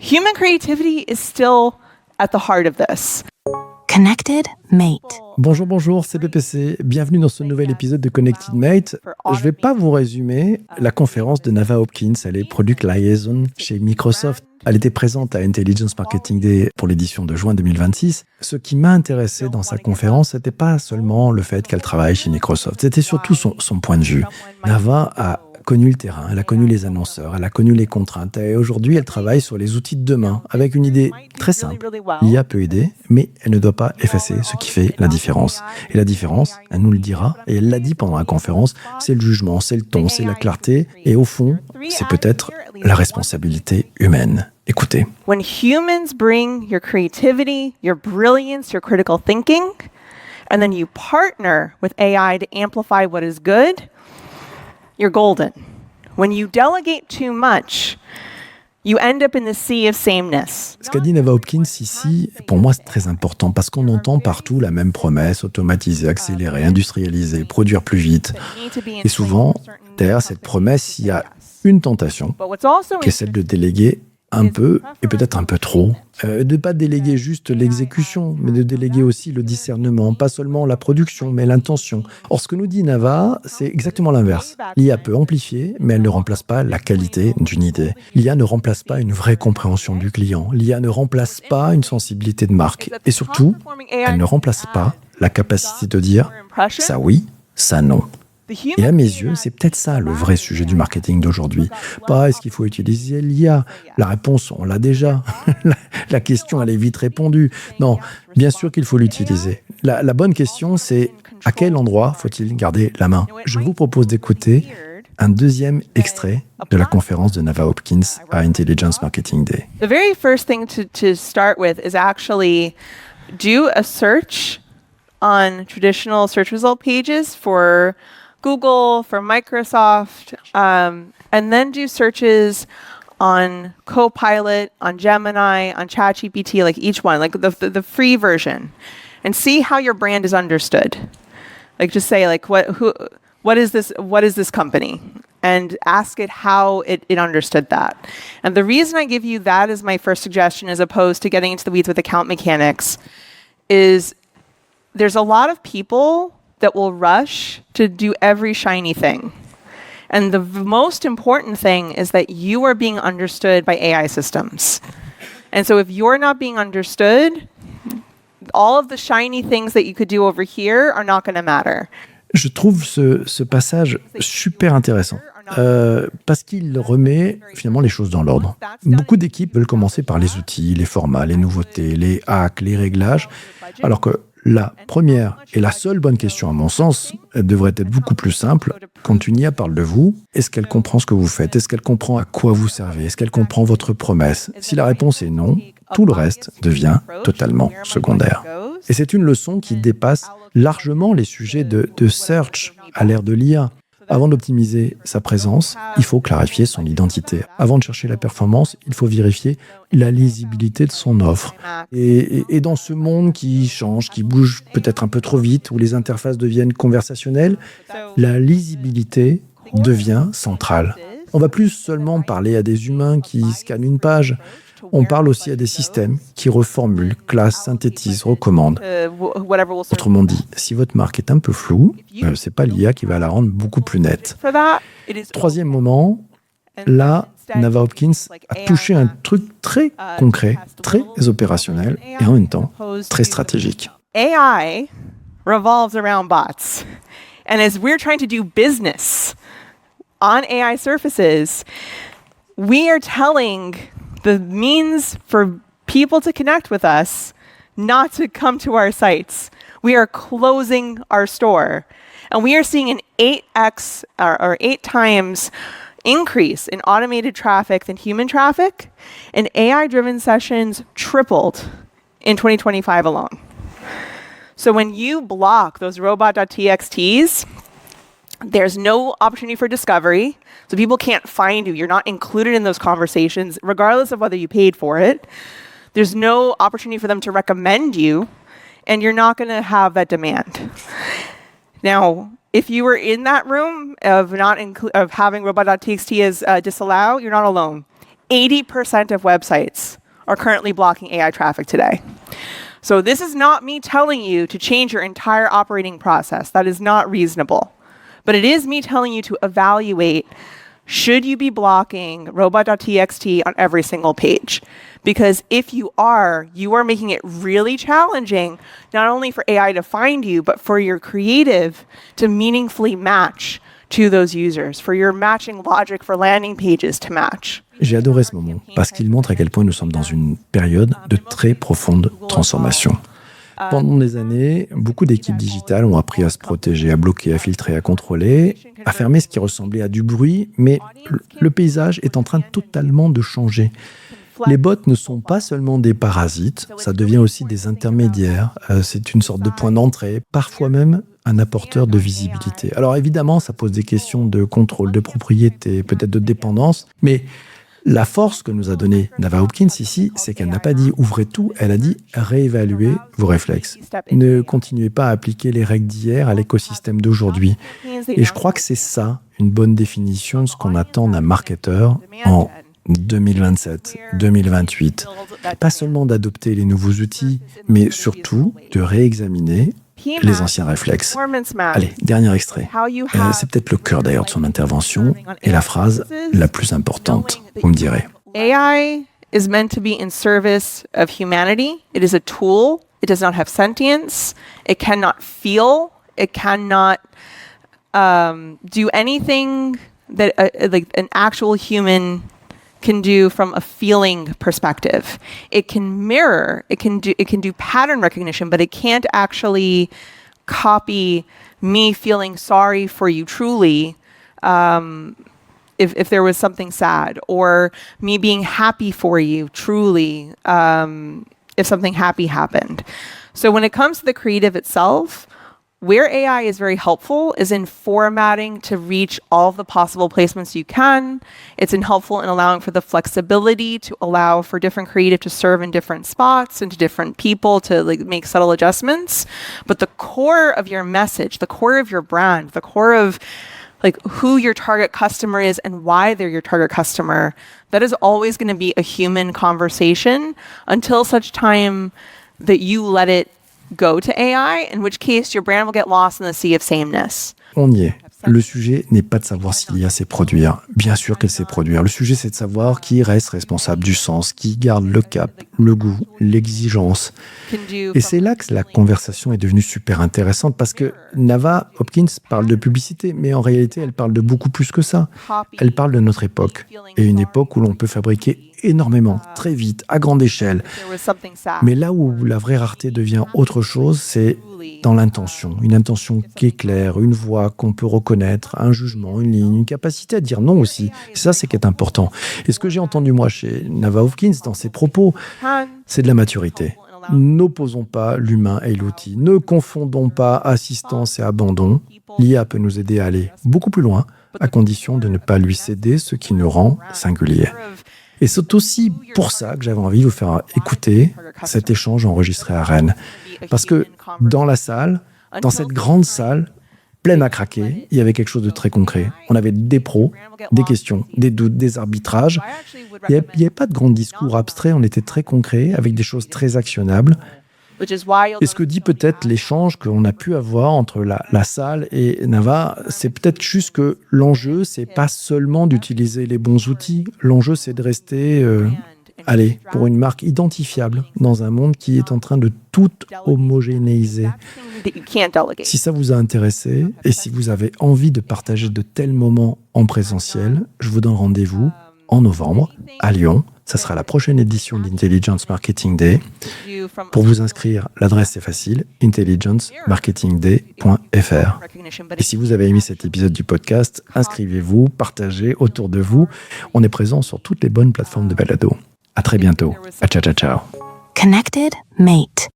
human creativity is still at the heart of this. Connected Mate. Bonjour, c'est PPC. Bienvenue dans ce nouvel épisode de Connected Mate. Je ne vais pas vous résumer la conférence de Nava Hopkins. Elle est Product Liaison chez Microsoft. Elle était présente à Intelligence Marketing Day pour l'édition de juin 2026. Ce qui m'a intéressé dans sa conférence, ce n'était pas seulement le fait qu'elle travaille chez Microsoft, c'était surtout son point de vue. Nava a connu le terrain, elle a connu les annonceurs, elle a connu les contraintes. Et aujourd'hui, elle travaille sur les outils de demain avec une idée très simple. L'IA peut aider, mais elle ne doit pas effacer ce qui fait la différence. Et la différence, elle nous le dira, et elle l'a dit pendant la conférence, c'est le jugement, c'est le ton, c'est la clarté, et au fond, c'est peut-être la responsabilité humaine. Écoutez. When humans bring your creativity, your brilliance, your critical thinking, and then you partner with AI to amplify what is good, you're golden. When you delegate too much, you end up in the sea of sameness. Ce qu'a dit Nava Hopkins ici, pour moi, c'est très important parce qu'on entend partout la même promesse, automatiser, accélérer, industrialiser, produire plus vite. Et souvent, derrière cette promesse, il y a une tentation, qui est celle de déléguer un peu, et peut-être un peu trop. De ne pas déléguer juste l'exécution, mais de déléguer aussi le discernement, pas seulement la production, mais l'intention. Or, ce que nous dit Nava, c'est exactement l'inverse. L'IA peut amplifier, mais elle ne remplace pas la qualité d'une idée. L'IA ne remplace pas une vraie compréhension du client. L'IA ne remplace pas une sensibilité de marque. Et surtout, elle ne remplace pas la capacité de dire « ça oui, ça non ». Et à mes yeux, c'est peut-être ça le vrai sujet du marketing d'aujourd'hui. Pas est-ce qu'il faut utiliser l'IA? La réponse, on l'a déjà. La question, elle est vite répondue. Non, bien sûr qu'il faut l'utiliser. La bonne question, c'est à quel endroit faut-il garder la main? Je vous propose d'écouter un deuxième extrait de la conférence de Nava Hopkins à Intelligence Marketing Day. The very first thing to start with is actually do a search on traditional search result pages for Google, for Microsoft, and then do searches on Copilot, on Gemini, on ChatGPT, like each one, like the free version, and see how your brand is understood. Like just say like what is this company? And ask it how it understood that. And the reason I give you that as my first suggestion, as opposed to getting into the weeds with account mechanics, is there's a lot of people that will rush to do every shiny thing. And the most important thing is that you are being understood by AI systems. And so if you're not being understood, all of the shiny things that you could do over here are not going to matter. Je trouve ce passage super intéressant. Parce qu'il remet finalement les choses dans l'ordre. Beaucoup d'équipes veulent commencer par les outils, les formats, les nouveautés, les hacks, les réglages, alors que la première et la seule bonne question, à mon sens, devrait être beaucoup plus simple. Quand une IA parle de vous, est-ce qu'elle comprend ce que vous faites? Est-ce qu'elle comprend à quoi vous servez? Est-ce qu'elle comprend votre promesse? Si la réponse est non, tout le reste devient totalement secondaire. Et c'est une leçon qui dépasse largement les sujets de search à l'ère de l'IA. Avant d'optimiser sa présence, il faut clarifier son identité. Avant de chercher la performance, il faut vérifier la lisibilité de son offre. Et dans ce monde qui change, qui bouge peut-être un peu trop vite, où les interfaces deviennent conversationnelles, la lisibilité devient centrale. On ne va plus seulement parler à des humains qui scannent une page. On parle aussi à des systèmes qui reformulent, classent, synthétisent, recommandent. Autrement dit, si votre marque est un peu floue, c'est pas l'IA qui va la rendre beaucoup plus nette. Troisième moment, là, Nava Hopkins a touché un truc très concret, très opérationnel et en même temps très stratégique. AI revolves around bots. And as we're trying to do business on AI surfaces, we are telling the means for people to connect with us not to come to our sites. We are closing our store. And we are seeing an 8x or 8 times increase in automated traffic than human traffic. And AI-driven sessions tripled in 2025 alone. So when you block those robot.txts, there's no opportunity for discovery. So people can't find you. You're not included in those conversations, regardless of whether you paid for it. There's no opportunity for them to recommend you, and you're not going to have that demand. Now, if you were in that room of having robot.txt as disallow, you're not alone. 80% of websites are currently blocking AI traffic today. So this is not me telling you to change your entire operating process. That is not reasonable. But it is me telling you to evaluate, should you be blocking robot.txt on every single page? Because if you are making it really challenging, not only for AI to find you, but for your creative to meaningfully match to those users, for your matching logic for landing pages to match. J'ai adoré ce moment parce qu'il montre à quel point nous sommes dans une période de très profonde transformation. Pendant des années, beaucoup d'équipes digitales ont appris à se protéger, à bloquer, à filtrer, à contrôler, à fermer ce qui ressemblait à du bruit, mais le paysage est en train totalement de changer. Les bots ne sont pas seulement des parasites, ça devient aussi des intermédiaires, c'est une sorte de point d'entrée, parfois même un apporteur de visibilité. Alors évidemment, ça pose des questions de contrôle, de propriété, peut-être de dépendance, mais la force que nous a donnée Nava Hopkins ici, c'est qu'elle n'a pas dit « ouvrez tout », elle a dit « réévaluez vos réflexes ». Ne continuez pas à appliquer les règles d'hier à l'écosystème d'aujourd'hui. Et je crois que c'est ça, une bonne définition de ce qu'on attend d'un marketeur en 2027, 2028. Pas seulement d'adopter les nouveaux outils, mais surtout de réexaminer les anciens réflexes. Allez, dernier extrait. C'est peut-être le cœur d'ailleurs de son intervention et la phrase la plus importante, vous me direz. AI is meant to be in service of humanity. It is a tool. It does not have sentience. It cannot feel. It cannot do anything that like an actual human can do from a feeling perspective. It can mirror, it can do pattern recognition, but it can't actually copy me feeling sorry for you truly if there was something sad, or me being happy for you truly if something happy happened. So when it comes to the creative itself, where AI is very helpful is in formatting to reach all of the possible placements you can. It's helpful in allowing for the flexibility to allow for different creative to serve in different spots and to different people to like make subtle adjustments. But the core of your message, the core of your brand, the core of like who your target customer is and why they're your target customer, that is always going to be a human conversation until such time that you let it go to AI, in which case your brand will get lost in the sea of sameness. On y est. Le sujet n'est pas de savoir s'il y a sait produire. Bien sûr qu'elle sait produire. Le sujet, c'est de savoir qui reste responsable du sens, qui garde le cap, le goût, l'exigence. Et c'est là que la conversation est devenue super intéressante parce que Nava Hopkins parle de publicité, mais en réalité, elle parle de beaucoup plus que ça. Elle parle de notre époque. Et une époque où l'on peut fabriquer énormément, très vite, à grande échelle. Mais là où la vraie rareté devient autre chose, c'est dans l'intention. Une intention qui est claire, une voix qu'on peut reconnaître, un jugement, une ligne, une capacité à dire non aussi. Et ça, c'est qui est important. Et ce que j'ai entendu, moi, chez Nava Hopkins, dans ses propos, c'est de la maturité. N'opposons pas l'humain et l'outil. Ne confondons pas assistance et abandon. L'IA peut nous aider à aller beaucoup plus loin, à condition de ne pas lui céder ce qui nous rend singulier. Et c'est aussi pour ça que j'avais envie de vous faire écouter cet échange enregistré à Rennes. Parce que dans la salle, dans cette grande salle, pleine à craquer, il y avait quelque chose de très concret. On avait des pros, des questions, des doutes, des arbitrages. Il n'y avait pas de grands discours abstraits, on était très concret, avec des choses très actionnables. Et ce que dit peut-être l'échange qu'on a pu avoir entre la salle et Nava, c'est peut-être juste que l'enjeu, c'est pas seulement d'utiliser les bons outils. L'enjeu, c'est de rester, pour une marque identifiable dans un monde qui est en train de tout homogénéiser. Si ça vous a intéressé et si vous avez envie de partager de tels moments en présentiel, je vous donne rendez-vous en novembre à Lyon. Ça sera la prochaine édition d'Intelligence Marketing Day. Pour vous inscrire, l'adresse est facile, intelligencemarketingday.fr. Et si vous avez aimé cet épisode du podcast, inscrivez-vous, partagez autour de vous. On est présent sur toutes les bonnes plateformes de balado. À très bientôt. Ciao, ciao, ciao. Connected Mate.